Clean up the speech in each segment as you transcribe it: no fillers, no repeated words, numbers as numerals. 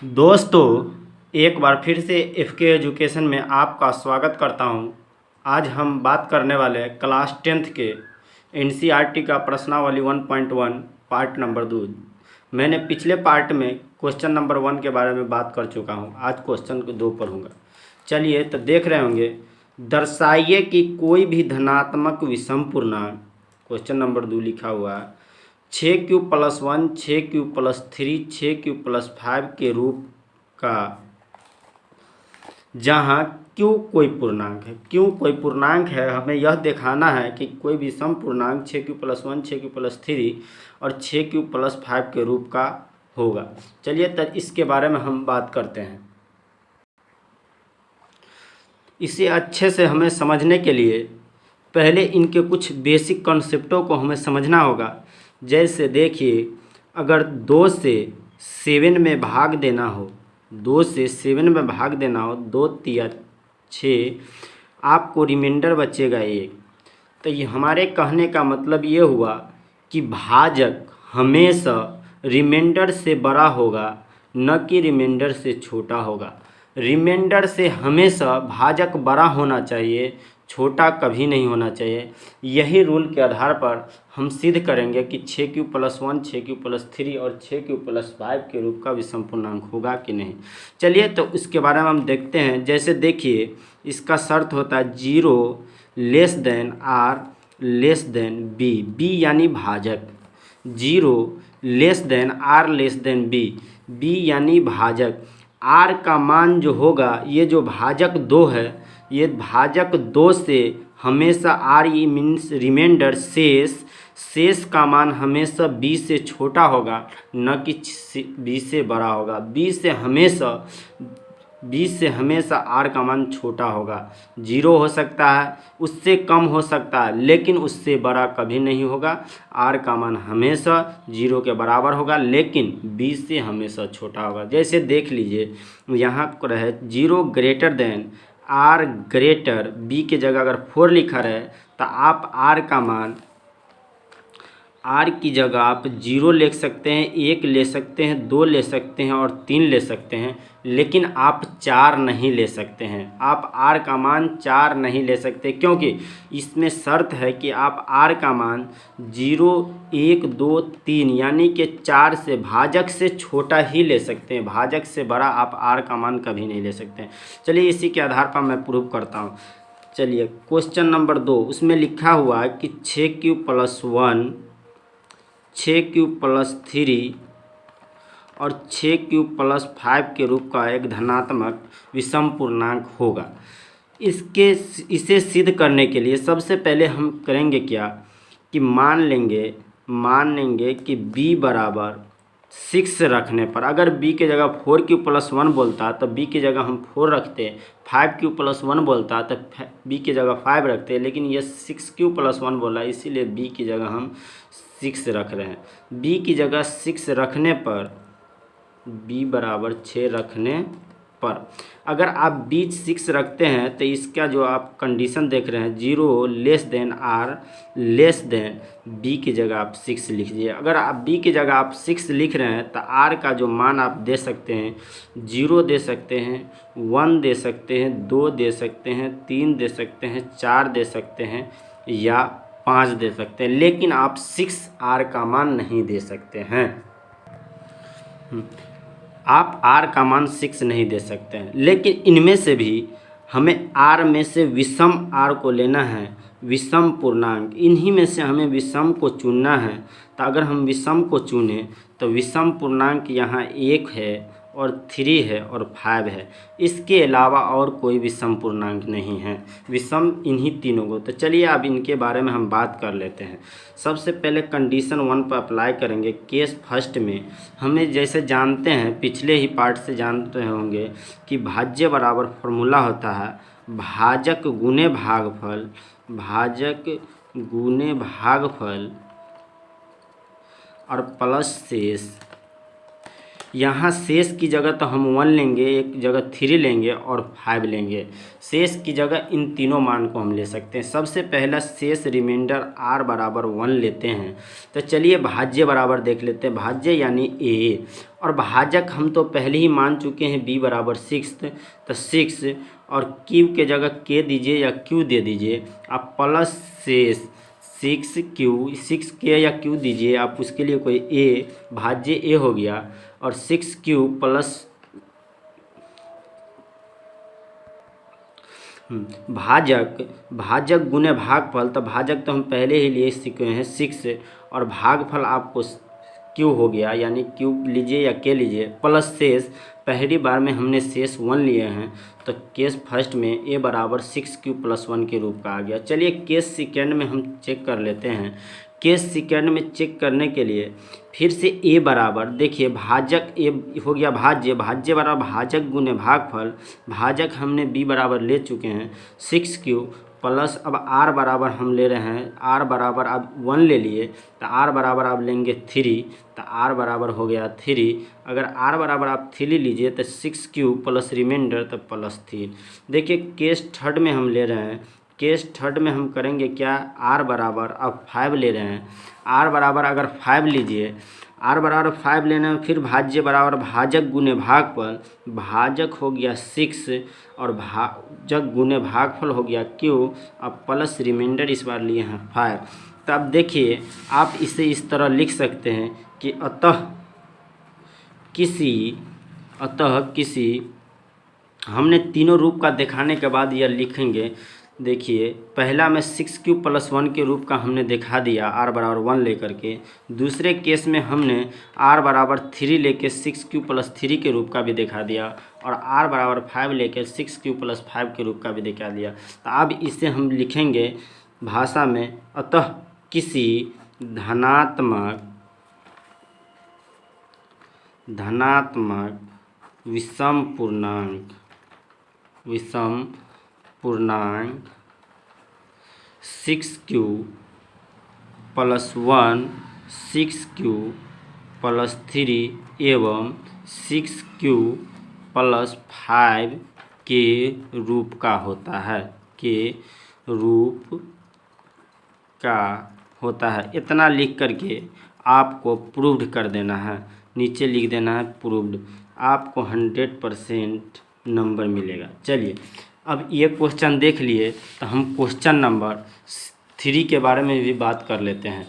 दोस्तों, एक बार फिर से एफके एजुकेशन में आपका स्वागत करता हूं। आज हम बात करने वाले हैं क्लास 10th के एनसीईआरटी का प्रश्नावली 1.1 पार्ट नंबर 2। मैंने पिछले पार्ट में क्वेश्चन नंबर 1 के बारे में बात कर चुका हूं। आज क्वेश्चन 2 पढ़ूंगा। चलिए, तो देख रहे होंगे, दर्शाइए कि कोई भी धनात्मक विषम पूर्णांक, क्वेश्चन नंबर 2 लिखा हुआ है, 6q+1, 6q+3, 6q+5 के रूप का, जहाँ q कोई पूर्णांक है। q कोई पूर्णांक है, हमें यह दिखाना है कि कोई विषम पूर्णांक 6q+1, 6q+3 और 6q+5 के रूप का होगा। चलिए, तो इसके बारे में हम बात करते हैं। इसे अच्छे से हमें समझने के लिए पहले इनके कुछ बेसिक कॉन्सेप्टों को हमें समझना होगा। जैसे देखिए, अगर 2 से 7 में भाग देना हो, 2 से 7 में भाग देना हो, 2 तिया 6, आपको रिमाइंडर बचेगा 1। तो ये हमारे कहने का मतलब ये हुआ कि भाजक हमेशा रिमाइंडर से बड़ा होगा, न कि रिमाइंडर से छोटा होगा। रिमाइंडर से हमेशा भाजक बड़ा होना चाहिए, छोटा कभी नहीं होना चाहिए। यही रूल के आधार पर हम सिद्ध करेंगे कि 6q+1, 6q+3 और 6q+5 के रूप का विषम पूर्णांक होगा कि नहीं। चलिए, तो इसके बारे में हम देखते हैं। जैसे देखिए, इसका शर्त होता है 0 less than r less than b, b यानी भाजक। 0 less than r less than b, b यानी भाजक। आर का मान जो होगा, ये जो भाजक 2 है, ये भाजक 2 से हमेशा आर ई मीन्स रिमाइंडर शेष का मान हमेशा बी से छोटा होगा, न कि बी से बड़ा होगा। बी से हमेशा आर का मान छोटा होगा। 0 हो सकता है, उससे कम हो सकता है, लेकिन उससे बड़ा कभी नहीं होगा। आर का मान हमेशा 0 के बराबर होगा, लेकिन बी से हमेशा छोटा होगा। जैसे देख लीजिए, यहाँ रहे 0 greater than r greater, b के जगह अगर 4 लिखा रहे, तो आप आर की जगह आप 0 ले सकते हैं, 1 ले सकते हैं, 2 ले सकते हैं और 3 ले सकते हैं, लेकिन आप 4 नहीं ले सकते हैं। आप आर का मान 4 नहीं ले सकते, क्योंकि इसमें शर्त है कि आप आर का मान 0, 1, 2, 3 यानी कि 4 से भाजक से छोटा ही ले सकते हैं। भाजक से बड़ा आप आर का मान कभी नहीं ले सकते हैं। चलिए, इसी के आधार पर मैं प्रूव करता हूँ। चलिए, क्वेश्चन नंबर 2, उसमें लिखा हुआ है कि 6q+1, 6q+3 और 6q+5 के रूप का एक धनात्मक विषम पूर्णांक होगा। इसे सिद्ध करने के लिए सबसे पहले हम करेंगे क्या कि मान लेंगे कि b बराबर 6 रखने पर, अगर b के जगह 4q+1 बोलता तो b की जगह हम 4 रखते, 5q+1 बोलता तो b की जगह 5 रखते, लेकिन ये 6q+1 बोला, इसीलिए b की जगह हम 6 रख रहे हैं। b की जगह 6 रखने पर, b बराबर 6 रखने पर, अगर आप b 6 रखते हैं तो इसका जो आप कंडीशन देख रहे हैं, 0 less than r less than b की जगह आप 6 लिख दीजिए। अगर आप b की जगह आप 6 लिख रहे हैं तो r का जो मान आप दे सकते हैं, 0 दे सकते हैं, 1 दे सकते हैं, 2 दे सकते हैं, 3 दे सकते हैं, 4 दे सकते हैं या 5 दे सकते हैं, लेकिन आप 6 आर का मान नहीं दे सकते हैं। आप आर का मान 6 नहीं दे सकते हैं। लेकिन इनमें से भी हमें आर में से विषम आर को लेना है, विषम पूर्णांक, इन्हीं में से हमें विषम को चुनना है। तो अगर हम विषम को चुनें तो विषम पूर्णांक यहाँ 1 है और 3 है और 5 है। इसके अलावा और कोई विषम पूर्णांक नहीं है, विषम इन्हीं तीनों को। तो चलिए, अब इनके बारे में हम बात कर लेते हैं। सबसे पहले कंडीशन 1 पर अप्लाई करेंगे। केस फर्स्ट में हमें जैसे जानते हैं, पिछले ही पार्ट से जानते होंगे कि भाज्य बराबर फॉर्मूला होता है भाजक गुने भागफल, भाजक गुने भागफल और प्लस शेष। यहाँ शेष की जगह तो हम 1 लेंगे, एक जगह 3 लेंगे और 5 लेंगे। शेष की जगह इन तीनों मान को हम ले सकते हैं। सबसे पहला शेष रिमाइंडर r बराबर 1 लेते हैं। तो चलिए भाज्य बराबर देख लेते हैं। भाज्य यानी a, और भाजक हम तो पहले ही मान चुके हैं b बराबर 6, तो 6 और q के जगह k दीजिए या q दे दीजिए आप, प्लस शेष 6k या q दीजिए आप, उसके लिए कोई a, भाज्य a हो गया, और 6q प्लस भाजक गुने भागफल। तो भाजक तो हम पहले ही लिए सीखे हैं 6, और भागफल आपको q हो गया, यानी q लीजिए या k लीजिए, प्लस शेष पहली बार में हमने शेष 1 लिए हैं, तो केस फर्स्ट में a बराबर 6q प्लस 1 के रूप का आ गया। चलिए केस सेकेंड में हम चेक कर लेते हैं। केस सेकेंड में चेक करने के लिए फिर से a बराबर, देखिए भाजक a हो गया भाज्य, भाज्य बराबर भाजक गुने भागफल, भाजक हमने b बराबर ले चुके हैं 6q प्लस, अब r बराबर हम ले रहे हैं, r बराबर अब 1 ले लिए, तो r बराबर आप लेंगे 3, तो r बराबर हो गया 3। अगर r बराबर आप 3 लीजिए तो 6q प्लस रिमाइंडर तो प्लस 3। देखिए केस थर्ड में हम ले रहे हैं, केस थर्ड में हम करेंगे क्या, r बराबर अब 5 ले रहे हैं, r बराबर अगर 5 लीजिए, r बराबर 5 लेना है, फिर भाज्य बराबर भाजक गुने भागफल, भाजक हो गया 6 और भाजक गुने भागफल हो गया q, अब प्लस रिमाइंडर इस बार लिए हैं 5। तो अब देखिए आप इसे इस तरह लिख सकते हैं कि अतः किसी हमने तीनों रूप का दिखाने के बाद यह लिखेंगे। देखिए पहला में 6q प्लस 1 के रूप का हमने दिखा दिया r बराबर 1 लेकर के, दूसरे केस में हमने r बराबर 3 लेके 6q प्लस 3 के रूप का भी दिखा दिया, और r बराबर 5 लेके 6q प्लस 5 के रूप का भी दिखा दिया। तो अब इसे हम लिखेंगे भाषा में, अतः किसी धनात्मक विषम पूर्णांक 6q प्लस 1, 6q प्लस 3 एवं 6q प्लस 5 के रूप का होता है, इतना लिख करके आपको प्रूव्ड कर देना है, नीचे लिख देना है प्रूव्ड, आपको 100% नंबर मिलेगा। चलिए अब ये क्वेश्चन देख लिए, तो हम क्वेश्चन नंबर 3 के बारे में भी बात कर लेते हैं।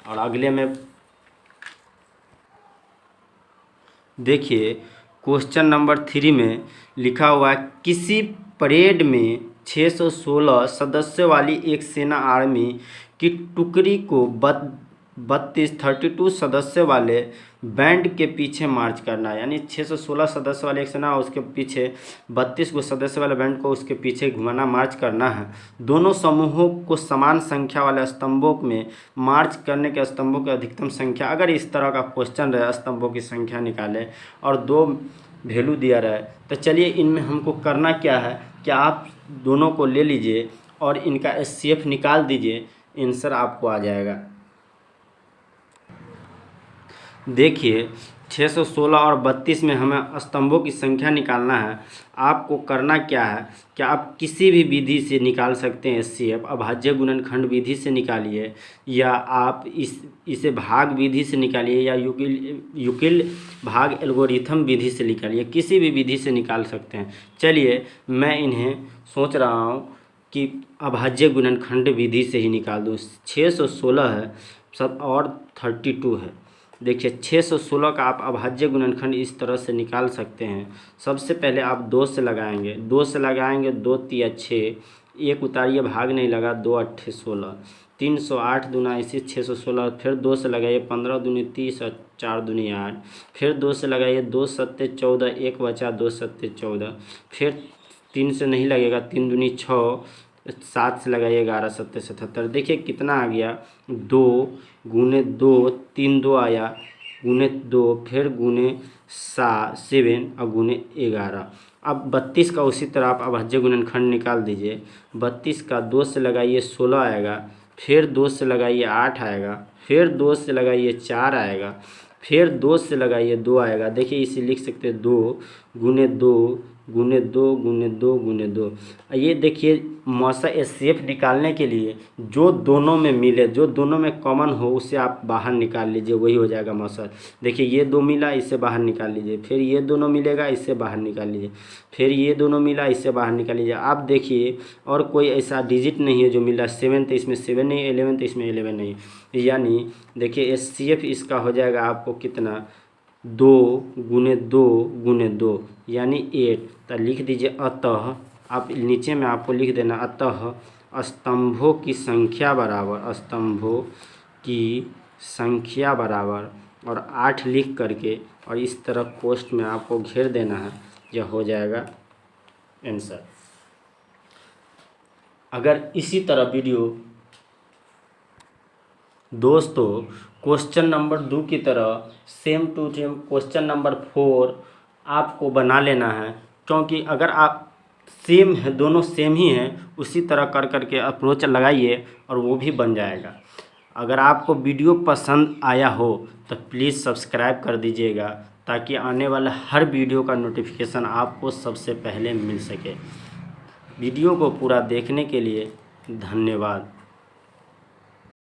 और अगले में देखिए क्वेश्चन नंबर 3 में लिखा हुआ है, किसी परेड में 616 सदस्यों वाली एक सेना आर्मी की टुकड़ी को 32 सदस्यों वाले बैंड के पीछे मार्च करना है। यानी 616 सदस्य वाले एक सेना, उसके पीछे 32 को सदस्य वाले बैंड को उसके पीछे घुमाना, मार्च करना है। दोनों समूहों को समान संख्या वाले स्तंभों में मार्च करने के स्तंभों की अधिकतम संख्या, अगर इस तरह का क्वेश्चन रहे, स्तंभों की संख्या निकाले और 2 वैल्यू दिया रहे, तो चलिए इनमें हमको करना क्या है कि आप दोनों को ले लीजिए और इनका एचसीएफ निकाल दीजिए, आंसर आपको आ जाएगा। देखिए 616 और 32 में हमें स्तंभों की संख्या निकालना है। आपको करना क्या है कि आप किसी भी विधि से निकाल सकते हैं एचसीएफ, अभाज्य गुणनखंड विधि से निकालिए, या आप इसे भाग विधि से निकालिए, या यूक्लिड भाग एल्गोरिथम विधि से निकालिए, किसी भी विधि से निकाल सकते हैं। चलिए मैं इन्हें सोच रहा हूँ कि अभाज्य गुणनखंड विधि से ही निकाल दूँ। 616 है सब और 32 है। देखिए 616 का आप अभाज्य गुणनखंड इस तरह से निकाल सकते हैं। सबसे पहले आप 2 से लगाएंगे, 2 से लगाएंगे, 2 तिया 6, एक उतारिए, भाग नहीं लगा, 2 अट्ठे 16, 308 दूना इसी 616, फिर 2 से लगाइए, 15 दूनी 30 और 4 दूनी 8, फिर 2 से लगाइए, 2 सत्ते 14, एक बचा, 2 सत्ते 14, फिर 3 से नहीं लगेगा, 3 दूनी 6, 7 से लगाइए, 11 सत्ते 77। देखिए कितना आ गया, 2 गुने 2, 3 2 आया, गुने 2, फिर गुने 7 और गुने 11। अब 32 का उसी तरह आप अभाज्य गुणनखंड निकाल दीजिए। 32 का 2 से लगाइए 16 आएगा, फिर 2 से लगाइए 8 आएगा, फिर 2 से लगाइए 4 आएगा, फिर 2 से लगाइए 2 आएगा। देखिए इसे लिख सकते हैं 2 गुने 2 गुने 2 गुने 2 गुने 2। ये देखिए मौसा एचसीएफ निकालने के लिए जो दोनों में मिले, जो दोनों में कॉमन हो उसे आप बाहर निकाल लीजिए, वही हो जाएगा मौसा। देखिए ये 2 मिला, इसे बाहर निकाल लीजिए, फिर ये दोनों मिलेगा, इसे बाहर निकाल लीजिए, फिर ये दोनों मिला, इसे बाहर निकाल लीजिए। आप देखिए और कोई ऐसा डिजिट नहीं है जो मिला 7 तो इसमें 7 नहीं, 11 तो इसमें 11 नहीं, यानी देखिए एचसीएफ इसका हो जाएगा आपको कितना 2 गुने 2 गुने 2 यानी 8। तो लिख दीजिए अतः, आप नीचे में आपको लिख देना अतः स्तंभों की संख्या बराबर, स्तंभों की संख्या बराबर और 8 लिख करके और इस तरह पोस्ट में आपको घेर देना है, यह हो जाएगा आंसर। अगर इसी तरह वीडियो दोस्तों क्वेश्चन नंबर 2 की तरह same to same question number 4 आपको बना लेना है, क्योंकि अगर आप सेम है, दोनों सेम ही हैं, उसी तरह कर करके अप्रोच लगाइए और वो भी बन जाएगा। अगर आपको वीडियो पसंद आया हो तो प्लीज़ सब्सक्राइब कर दीजिएगा, ताकि आने वाला हर वीडियो का नोटिफिकेशन आपको सबसे पहले मिल सके। वीडियो को पूरा देखने के लिए धन्यवाद।